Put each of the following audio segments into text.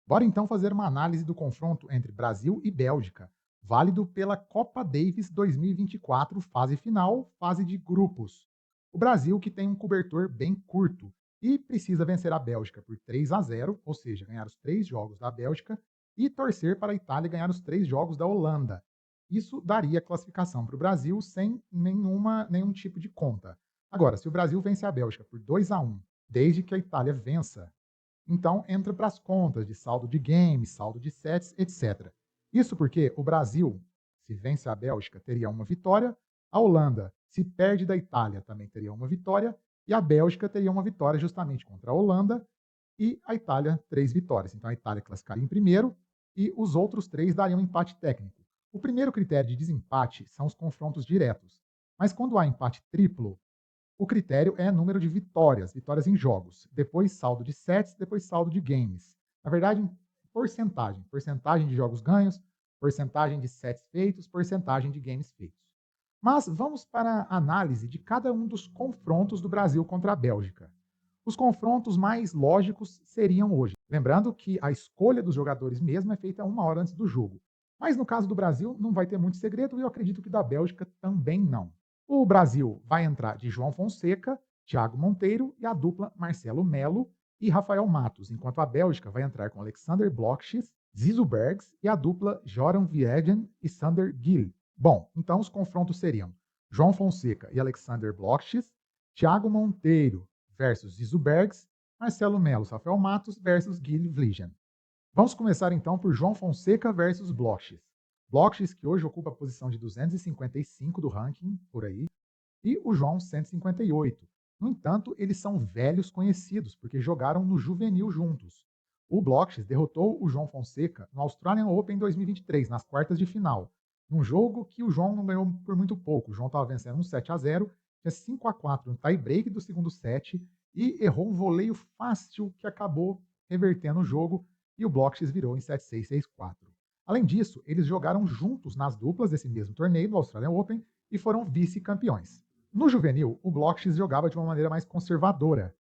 Bora então fazer uma análise do confronto entre Brasil e Bélgica, válido pela Copa Davis 2024, fase final, fase de grupos. O Brasil, que tem um cobertor bem curto e precisa vencer a Bélgica por 3-0, ou seja, ganhar os 3 jogos da Bélgica e torcer para a Itália ganhar os 3 jogos da Holanda. Isso daria classificação para o Brasil sem nenhum tipo de conta. Agora, se o Brasil vence a Bélgica por 2-1, desde que a Itália vença, então entra para as contas de saldo de games, saldo de sets, etc. Isso porque o Brasil, se vence a Bélgica, teria uma vitória, a Holanda, se perde da Itália, também teria uma vitória, e a Bélgica teria uma vitória justamente contra a Holanda, e a Itália 3 vitórias. Então a Itália classificaria em primeiro e os outros 3 dariam empate técnico. O primeiro critério de desempate são os confrontos diretos. Mas quando há empate triplo, o critério é número de vitórias, vitórias em jogos, depois saldo de sets, depois saldo de games. Na verdade, porcentagem de jogos ganhos, porcentagem de sets feitos, porcentagem de games feitos. Mas vamos para a análise de cada um dos confrontos do Brasil contra a Bélgica. Os confrontos mais lógicos seriam hoje. Lembrando que a escolha dos jogadores mesmo é feita 1 hora antes do jogo. Mas no caso do Brasil, não vai ter muito segredo e eu acredito que da Bélgica também não. O Brasil vai entrar de João Fonseca, Thiago Monteiro e a dupla Marcelo Melo e Rafael Matos, enquanto a Bélgica vai entrar com Alexander Blokschis, Zizou Bergs e a dupla Joran Viegen e Sander Gil. Bom, então os confrontos seriam João Fonseca e Alexander Blokschis, Thiago Monteiro versus Zizou Bergs, Marcelo Melo, Rafael Matos versus Gil Vliegen. Vamos começar então por João Fonseca versus Blokschis. Blokschis, que hoje ocupa a posição de 255 do ranking, por aí, e o João 158. No entanto, eles são velhos conhecidos, porque jogaram no juvenil juntos. O Blokschis derrotou o João Fonseca no Australian Open 2023, nas quartas de final, num jogo que o João não ganhou por muito pouco. O João estava vencendo um 7-0, tinha 5-4 no tie-break do segundo set e errou um voleio fácil que acabou revertendo o jogo e o Blokschis virou em 7-6, 6-4. Além disso, eles jogaram juntos nas duplas desse mesmo torneio do Australian Open e foram vice-campeões. No juvenil, o Blokschis jogava de uma maneira mais conservadora,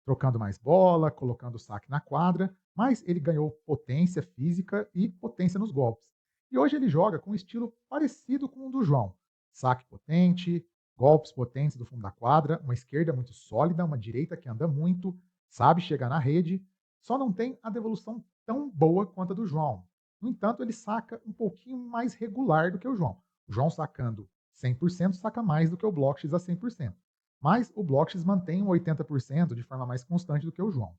trocando mais bola, colocando o saque na quadra, mas ele ganhou potência física e potência nos golpes. E hoje ele joga com um estilo parecido com o do João. Saque potente, golpes potentes do fundo da quadra, uma esquerda muito sólida, uma direita que anda muito, sabe chegar na rede, só não tem a devolução tão boa quanto a do João. No entanto, ele saca um pouquinho mais regular do que o João. O João sacando 100% saca mais do que o Blokschis a 100%. Mas o Blokschis mantém um 80% de forma mais constante do que o João.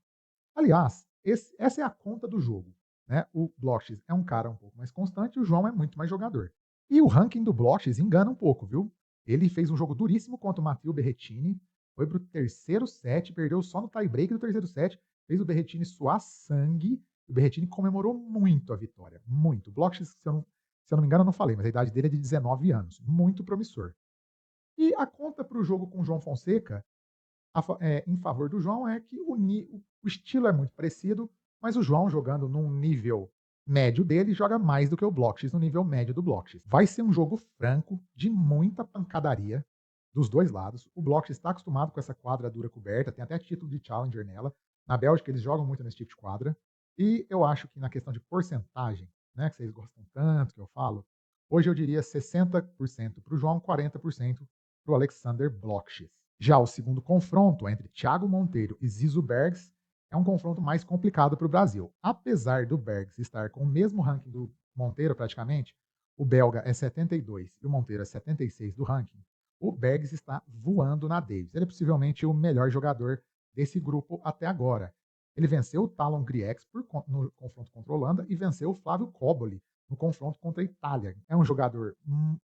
Aliás, essa é a conta do jogo. Né? O Blokschis é um cara um pouco mais constante e o João é muito mais jogador. E o ranking do Blokschis engana um pouco, viu? Ele fez um jogo duríssimo contra o Matteo Berrettini, foi para o terceiro set, perdeu só no tie-break do terceiro set, fez o Berrettini suar sangue. O Berrettini comemorou muito a vitória, muito. O Blokschis, se eu não me engano, eu não falei, mas a idade dele é de 19 anos, muito promissor. E a conta para o jogo com o João Fonseca em favor do João é que o estilo é muito parecido, mas o João jogando num nível médio dele joga mais do que o Blokschis no nível médio do Blokschis. Vai ser um jogo franco, de muita pancadaria dos dois lados. O Blokschis está acostumado com essa quadra dura coberta, tem até título de Challenger nela. Na Bélgica eles jogam muito nesse tipo de quadra. E eu acho que na questão de porcentagem, né, que vocês gostam tanto que eu falo, hoje eu diria 60% para o João, 40% para o Alexander Blokschis. Já o segundo confronto entre Thiago Monteiro e Zizou Bergs é um confronto mais complicado para o Brasil. Apesar do Bergs estar com o mesmo ranking do Monteiro praticamente, o belga é 72 e o Monteiro é 76 do ranking, o Bergs está voando na Davis. Ele é possivelmente o melhor jogador desse grupo até agora. Ele venceu o Talon Griex no confronto contra a Holanda e venceu o Flávio Koboli no confronto contra a Itália. É um jogador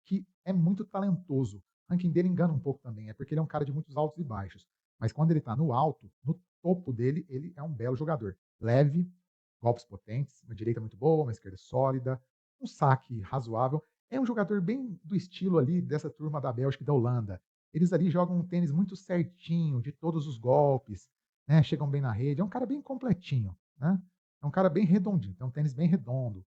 que é muito talentoso. O ranking dele engana um pouco também, é porque ele é um cara de muitos altos e baixos. Mas quando ele está no alto, no topo dele, ele é um belo jogador. Leve, golpes potentes, uma direita muito boa, uma esquerda sólida, um saque razoável. É um jogador bem do estilo ali dessa turma da Bélgica e da Holanda. Eles ali jogam um tênis muito certinho, de todos os golpes, né? Chegam bem na rede. É um cara bem completinho, né? É um cara bem redondinho, tem um tênis bem redondo.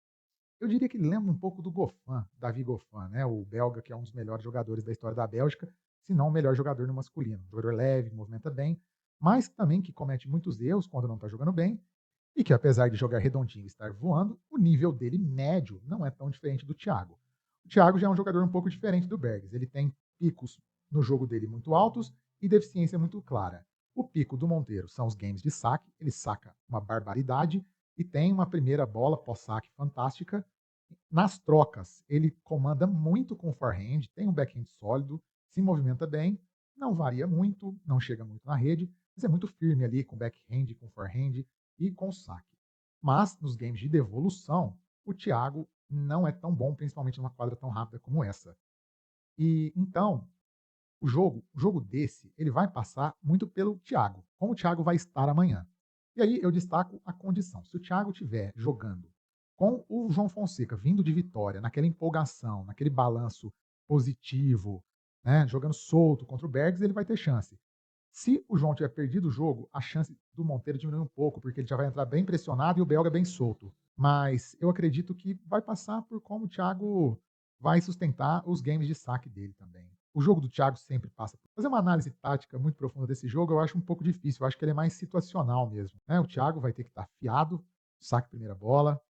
Eu diria que ele lembra um pouco do Goffin, Davi Goffin, né? O belga que é um dos melhores jogadores da história da Bélgica, se não o melhor jogador no masculino. Jogador leve, movimenta bem, mas também que comete muitos erros quando não está jogando bem e que, apesar de jogar redondinho e estar voando, o nível dele médio não é tão diferente do Thiago. O Thiago já é um jogador um pouco diferente do Bergs. Ele tem picos no jogo dele muito altos e deficiência muito clara. O pico do Monteiro são os games de saque, ele saca uma barbaridade e tem uma primeira bola pós-saque fantástica. Nas trocas, ele comanda muito com o forehand, tem um backhand sólido, se movimenta bem, não varia muito, não chega muito na rede, mas é muito firme ali com backhand, com forehand e com saque. Mas nos games de devolução, o Thiago não é tão bom, principalmente numa quadra tão rápida como essa. E então, o jogo desse, ele vai passar muito pelo Thiago, como o Thiago vai estar amanhã. E aí eu destaco a condição. Se o Thiago estiver jogando com o João Fonseca vindo de vitória, naquela empolgação, naquele balanço positivo, né, jogando solto contra o Bergs, ele vai ter chance. Se o João tiver perdido o jogo, a chance do Monteiro diminui um pouco, porque ele já vai entrar bem pressionado e o belga bem solto. Mas eu acredito que vai passar por como o Thiago vai sustentar os games de saque dele também. O jogo do Thiago sempre passa por fazer uma análise tática muito profunda desse jogo, eu acho um pouco difícil, eu acho que ele é mais situacional mesmo, né? O Thiago vai ter que estar afiado, saque primeira bola.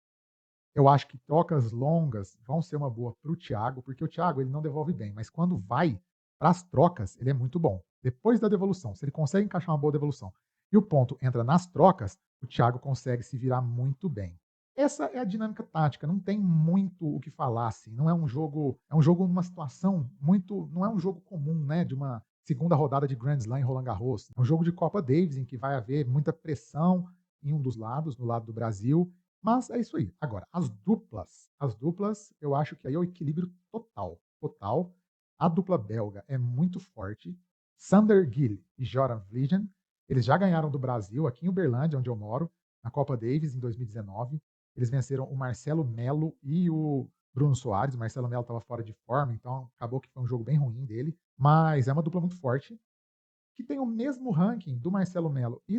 Eu acho que trocas longas vão ser uma boa para o Thiago, porque o Thiago ele não devolve bem, mas quando vai para as trocas, ele é muito bom. Depois da devolução, se ele consegue encaixar uma boa devolução e o ponto entra nas trocas, o Thiago consegue se virar muito bem. Essa é a dinâmica tática, não tem muito o que falar assim, não é um jogo numa situação muito, não é um jogo comum, né, de uma segunda rodada de Grand Slam em Roland Garros. É um jogo de Copa Davis em que vai haver muita pressão em um dos lados, no lado do Brasil, mas é isso aí. Agora, as duplas, eu acho que aí é o equilíbrio total, total. A dupla belga é muito forte. Sander Gill e Joran Vliegen, eles já ganharam do Brasil aqui em Uberlândia, onde eu moro, na Copa Davis em 2019. Eles venceram o Marcelo Melo e o Bruno Soares. O Marcelo Melo estava fora de forma, então acabou que foi um jogo bem ruim dele. Mas é uma dupla muito forte que tem o mesmo ranking do Marcelo Melo e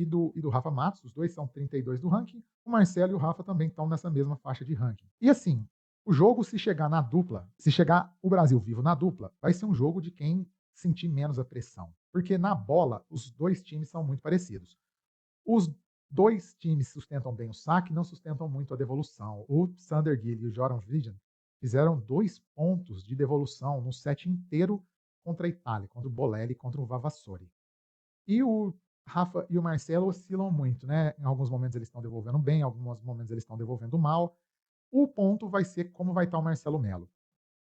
do Rafa Matos, os dois são 32 do ranking, o Marcelo e o Rafa também estão nessa mesma faixa de ranking. E assim, o jogo, se chegar na dupla, se chegar o Brasil vivo na dupla, vai ser um jogo de quem sentir menos a pressão. Porque na bola, os dois times são muito parecidos. Os dois times sustentam bem o saque, não sustentam muito a devolução. O Sander Gill e o Joran Vliegen fizeram 2 pontos de devolução no set inteiro contra a Itália, contra o Bolelli e contra o Vavassori. E o Rafa e o Marcelo oscilam muito, né? Em alguns momentos eles estão devolvendo bem, em alguns momentos eles estão devolvendo mal. O ponto vai ser como vai estar o Marcelo Melo.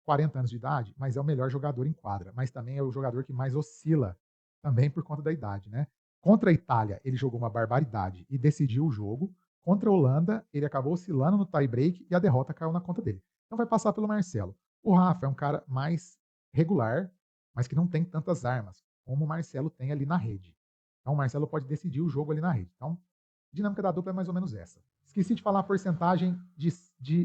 40 anos de idade, mas é o melhor jogador em quadra, mas também é o jogador que mais oscila, também por conta da idade, né? Contra a Itália, ele jogou uma barbaridade e decidiu o jogo. Contra a Holanda, ele acabou oscilando no tie-break e a derrota caiu na conta dele. Então vai passar pelo Marcelo. O Rafa é um cara mais regular, mas que não tem tantas armas, como o Marcelo tem ali na rede. Então o Marcelo pode decidir o jogo ali na rede. Então, a dinâmica da dupla é mais ou menos essa. Esqueci de falar a porcentagem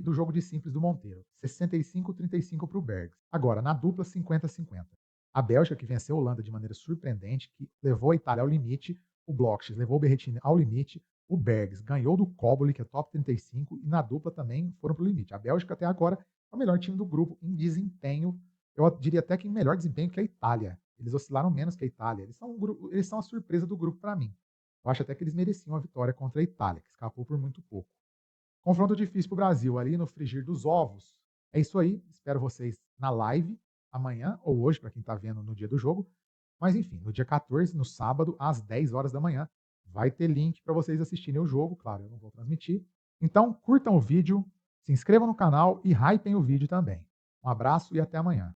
do jogo de simples do Monteiro. 65-35 para o Bergs. Agora, na dupla, 50-50. A Bélgica, que venceu a Holanda de maneira surpreendente, que levou a Itália ao limite, o Blockches levou o Berrettini ao limite, o Bergs ganhou do Koboli, que é top 35, e na dupla também foram para o limite. A Bélgica, até agora, é o melhor time do grupo em desempenho. Eu diria até que em melhor desempenho que a Itália. Eles oscilaram menos que a Itália. Eles são a surpresa do grupo para mim. Eu acho até que eles mereciam a vitória contra a Itália, que escapou por muito pouco. Confronto difícil para o Brasil, ali no frigir dos ovos. É isso aí. Espero vocês na live amanhã ou hoje, para quem está vendo no dia do jogo. Mas enfim, no dia 14, no sábado, às 10 horas da manhã, vai ter link para vocês assistirem o jogo. Claro, eu não vou transmitir. Então, curtam o vídeo, se inscrevam no canal e hypem o vídeo também. Um abraço e até amanhã.